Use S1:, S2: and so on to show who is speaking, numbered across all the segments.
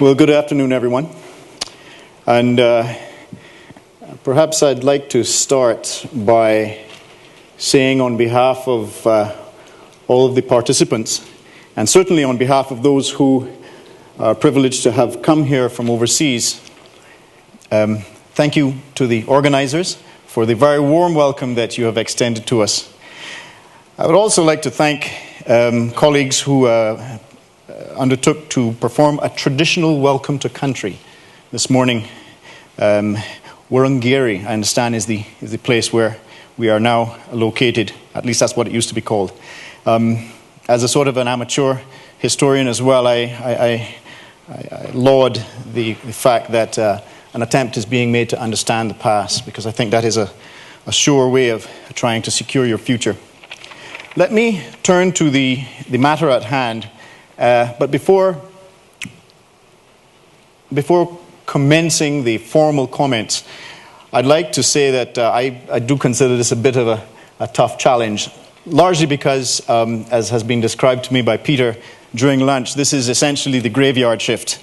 S1: Well, good afternoon, everyone. And perhaps I'd like to start by saying on behalf of all of the participants, and certainly on behalf of those who are privileged to have come here from overseas, thank you to the organizers for the very warm welcome that you have extended to us. I would also like to thank colleagues who undertook to perform a traditional welcome to country this morning. Wurrungeri, I understand, is the place where we are now located. At least that's what it used to be called. As a sort of an amateur historian as well, I laud the fact that an attempt is being made to understand the past, because I think that is a sure way of trying to secure your future. Let me turn to the matter at hand. But before commencing the formal comments, I'd like to say that I do consider this a bit of a tough challenge, largely because, as has been described to me by Peter during lunch, this is essentially the graveyard shift.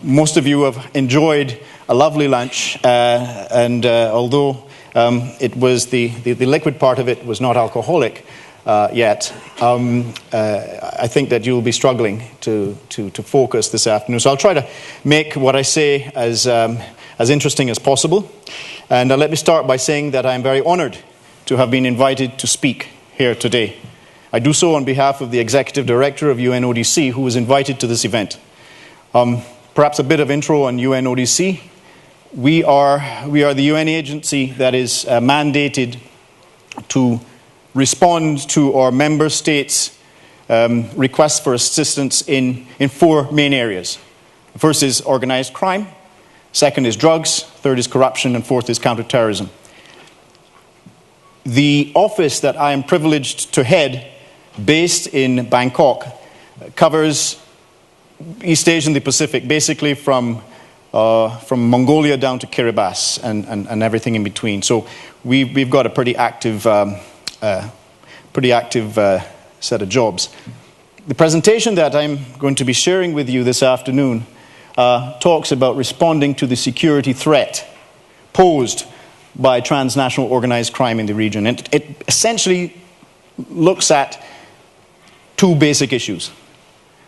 S1: Most of you have enjoyed a lovely lunch, and although it was the liquid part of it was not alcoholic, yet. I think that you'll be struggling to focus this afternoon. So I'll try to make what I say as interesting as possible. And let me start by saying that I'm very honored to have been invited to speak here today. I do so on behalf of the Executive Director of UNODC, who was invited to this event. Perhaps a bit of intro on UNODC. We are the UN agency that is mandated to respond to our member states' requests for assistance in four main areas. The first is organized crime, second is drugs, third is corruption, and fourth is counterterrorism. The office that I am privileged to head, based in Bangkok, covers East Asia and the Pacific, basically from Mongolia down to Kiribati and everything in between. So we've got a pretty active set of jobs. The presentation that I'm going to be sharing with you this afternoon talks about responding to the security threat posed by transnational organized crime in the region. And it essentially looks at two basic issues.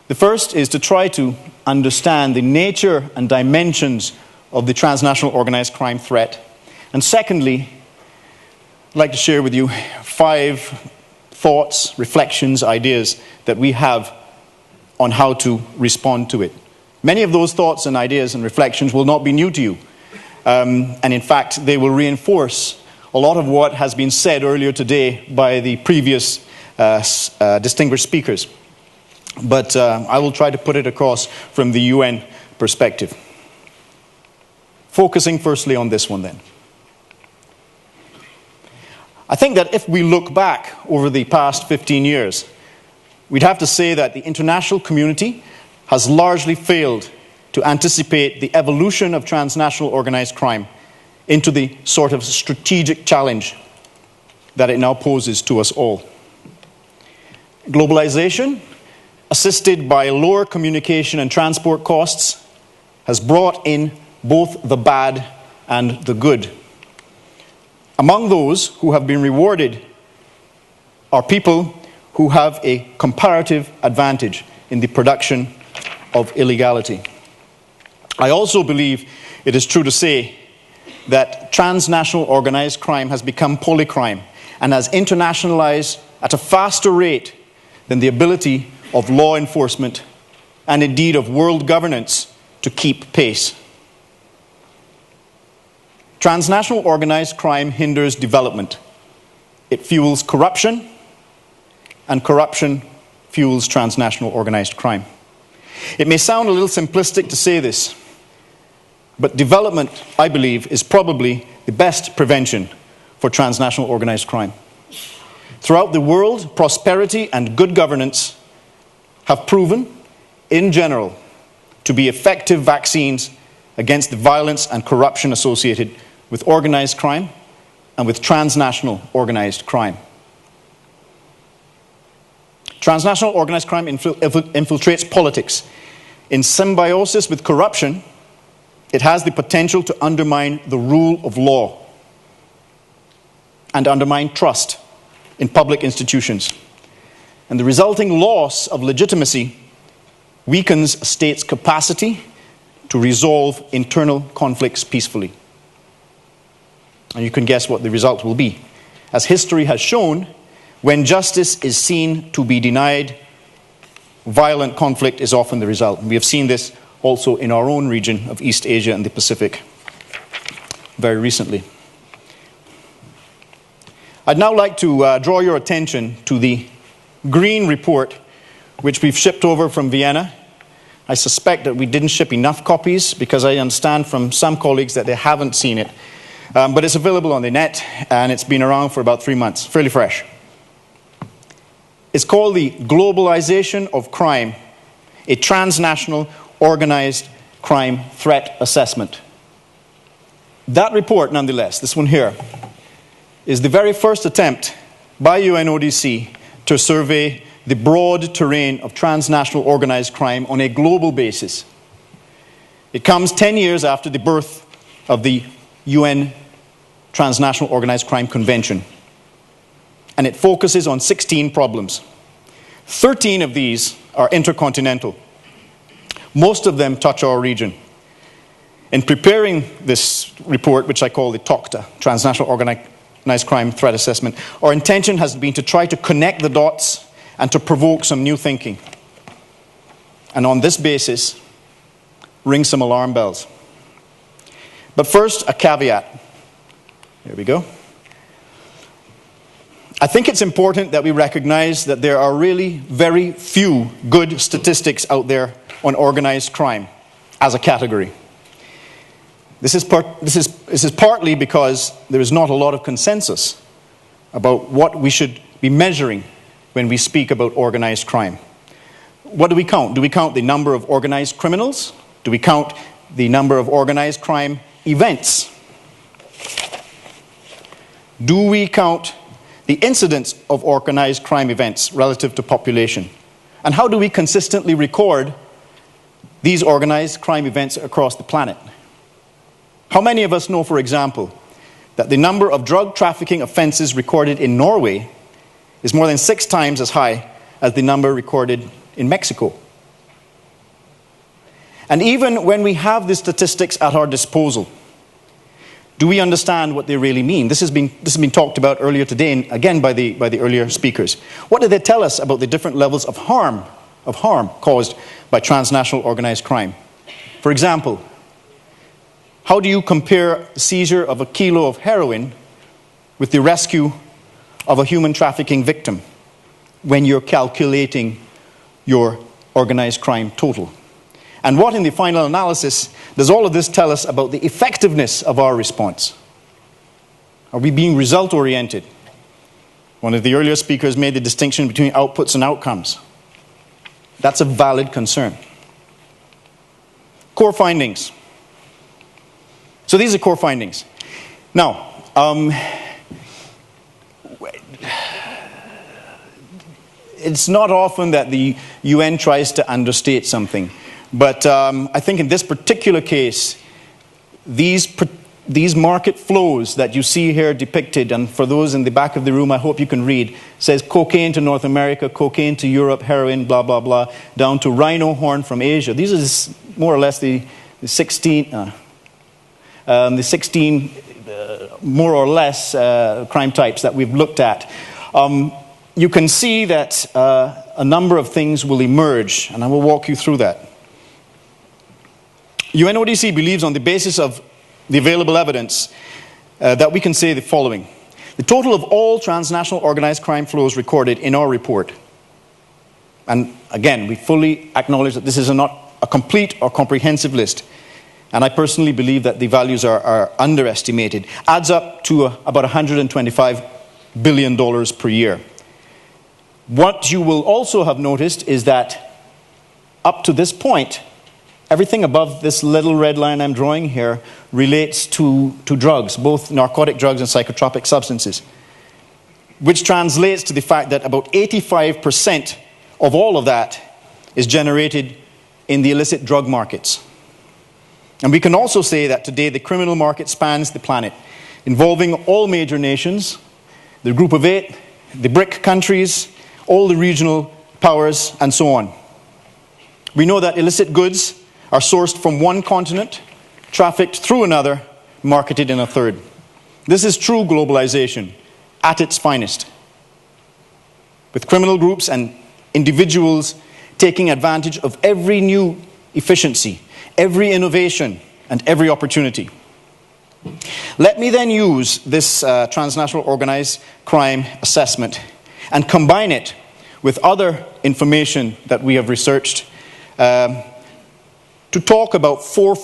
S1: The first is to try to understand the nature and dimensions of the transnational organized crime threat. And secondly, I'd like to share with you 5 thoughts, reflections, ideas that we have on how to respond to it. Many of those thoughts and ideas and reflections will not be new to you. And in fact, they will reinforce a lot of what has been said earlier today by the previous distinguished speakers. But I will try to put it across from the UN perspective. Focusing firstly on this one then. I think that if we look back over the past 15 years, we'd have to say that the international community has largely failed to anticipate the evolution of transnational organized crime into the sort of strategic challenge that it now poses to us all. Globalization, assisted by lower communication and transport costs, has brought in both the bad and the good. Among those who have been rewarded are people who have a comparative advantage in the production of illegality. I also believe it is true to say that transnational organized crime has become polycrime and has internationalized at a faster rate than the ability of law enforcement and indeed of world governance to keep pace. Transnational organized crime hinders development. It fuels corruption, and corruption fuels transnational organized crime. It may sound a little simplistic to say this, but development, I believe, is probably the best prevention for transnational organized crime. Throughout the world, prosperity and good governance have proven, in general, to be effective vaccines against the violence and corruption associated with organized crime and with transnational organized crime. Transnational organized crime infiltrates politics. in symbiosis with corruption, it has the potential to undermine the rule of law and undermine trust in public institutions. And the resulting loss of legitimacy weakens a state's capacity to resolve internal conflicts peacefully. And you can guess what the result will be. As history has shown, when justice is seen to be denied, violent conflict is often the result. And we have seen this also in our own region of East Asia and the Pacific very recently. I'd now like to draw your attention to the green report which we've shipped over from Vienna. I suspect that we didn't ship enough copies because I understand from some colleagues that they haven't seen it. But it's available on the net and it's been around for about 3 months, fairly fresh. It's called the Globalization of Crime, a Transnational Organized Crime Threat Assessment. That report, nonetheless, this one here, is the very first attempt by UNODC to survey the broad terrain of transnational organized crime on a global basis. It comes 10 years after the birth of the UN Transnational Organized Crime Convention. And it focuses on 16 problems. 13 of these are intercontinental. Most of them touch our region. In preparing this report, which I call the TOCTA, Transnational Organized Crime Threat Assessment, our intention has been to try to connect the dots and to provoke some new thinking. And on this basis, ring some alarm bells. But first, a caveat. Here we go. I think it's important that we recognize that there are really very few good statistics out there on organized crime as a category. This is partly because there is not a lot of consensus about what we should be measuring when we speak about organized crime. What do we count? Do we count the number of organized criminals? Do we count the number of organized crime events? Do we count the incidence of organized crime events relative to population? And how do we consistently record these organized crime events across the planet? How many of us know, for example, that the number of drug trafficking offenses recorded in Norway is more than 6 times as high as the number recorded in Mexico? And even when we have the statistics at our disposal, do we understand what they really mean? This has been talked about earlier today, and again by the earlier speakers. What do they tell us about the different levels of harm caused by transnational organized crime? For example, how do you compare the seizure of a kilo of heroin with the rescue of a human trafficking victim when you're calculating your organized crime total? And what, in the final analysis, does all of this tell us about the effectiveness of our response? Are we being result-oriented? One of the earlier speakers made the distinction between outputs and outcomes. That's a valid concern. Core findings. So these are core findings. Now, it's not often that the UN tries to understate something. But I think in this particular case, these market flows that you see here depicted, and for those in the back of the room, I hope you can read, says cocaine to North America, cocaine to Europe, heroin, blah, blah, blah, down to rhino horn from Asia. These are more or less the 16 more or less crime types that we've looked at. You can see that a number of things will emerge, and I will walk you through that. UNODC believes, on the basis of the available evidence, that we can say the following. The total of all transnational organized crime flows recorded in our report, and again, we fully acknowledge that this is not a complete or comprehensive list, and I personally believe that the values are underestimated, adds up to about $125 billion per year. What you will also have noticed is that up to this point, everything above this little red line I'm drawing here relates to drugs, both narcotic drugs and psychotropic substances, which translates to the fact that about 85% of all of that is generated in the illicit drug markets. And we can also say that today the criminal market spans the planet, involving all major nations, the Group of Eight, the BRIC countries, all the regional powers, and so on. We know that illicit goods are sourced from one continent, trafficked through another, marketed in a third. This is true globalization at its finest, with criminal groups and individuals taking advantage of every new efficiency, every innovation, and every opportunity. Let me then use this transnational organized crime assessment and combine it with other information that we have researched to talk about four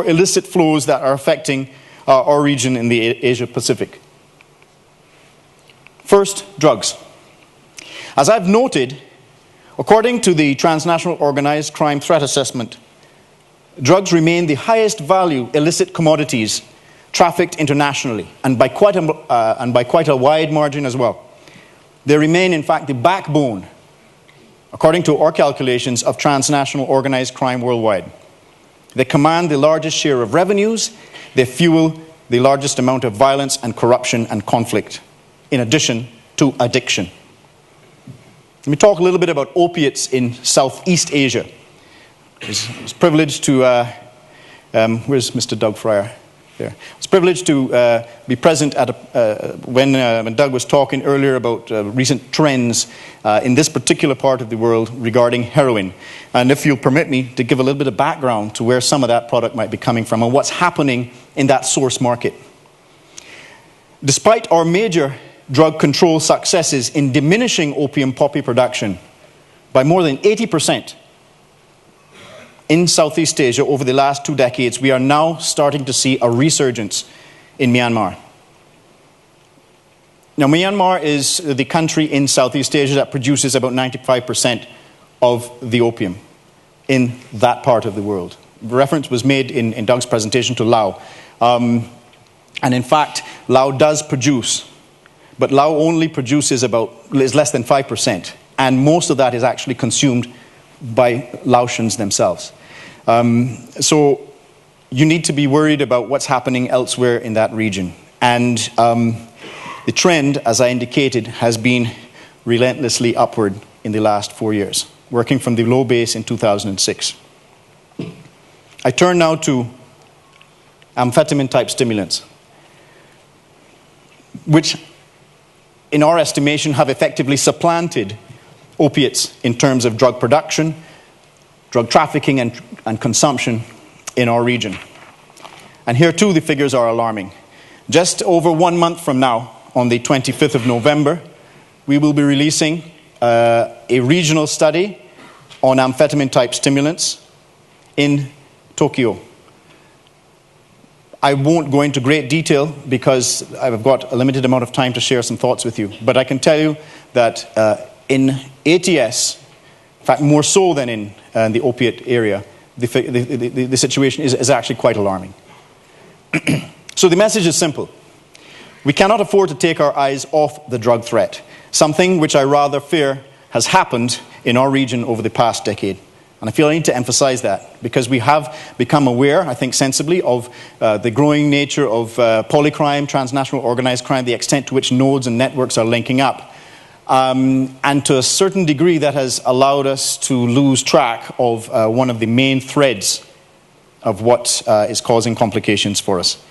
S1: illicit flows that are affecting our region in the Asia Pacific. First, drugs. As I've noted, according to the Transnational Organized Crime Threat Assessment, drugs remain the highest value illicit commodities trafficked internationally, and by quite a wide margin as well. They remain, in fact, the backbone, according to our calculations, of transnational organized crime worldwide. They command the largest share of revenues. They fuel the largest amount of violence and corruption and conflict, in addition to addiction. Let me talk a little bit about opiates in Southeast Asia. I was privileged to, where's Mr. Doug Fryer? There. I was privileged to be present at when Doug was talking earlier about recent trends in this particular part of the world regarding heroin. And if you'll permit me to give a little bit of background to where some of that product might be coming from and what's happening in that source market. Despite our major drug control successes in diminishing opium poppy production by more than 80%, in Southeast Asia over the last 2 decades, we are now starting to see a resurgence in Myanmar. Now, Myanmar is the country in Southeast Asia that produces about 95% of the opium in that part of the world. Reference was made in Doug's presentation to Laos. And in fact, Laos does produce, but Laos only produces is less than 5%. And most of that is actually consumed by Laotians themselves. So you need to be worried about what's happening elsewhere in that region. And the trend, as I indicated, has been relentlessly upward in the last 4 years, working from the low base in 2006. I turn now to amphetamine-type stimulants, which, in our estimation, have effectively supplanted opiates in terms of drug production, drug trafficking, and consumption in our region. And here too the figures are alarming. Just over 1 month from now, on the 25th of November, we will be releasing a regional study on amphetamine-type stimulants in Tokyo. I won't go into great detail because I've got a limited amount of time to share some thoughts with you. But I can tell you that in ATS, in fact more so than in the opiate area, the situation is actually quite alarming. So the message is simple. We cannot afford to take our eyes off the drug threat, something which I rather fear has happened in our region over the past decade. And I feel I need to emphasize that because we have become aware, I think sensibly, of the growing nature of polycrime, transnational organized crime, the extent to which nodes and networks are linking up. And to a certain degree that has allowed us to lose track of one of the main threads of what is causing complications for us.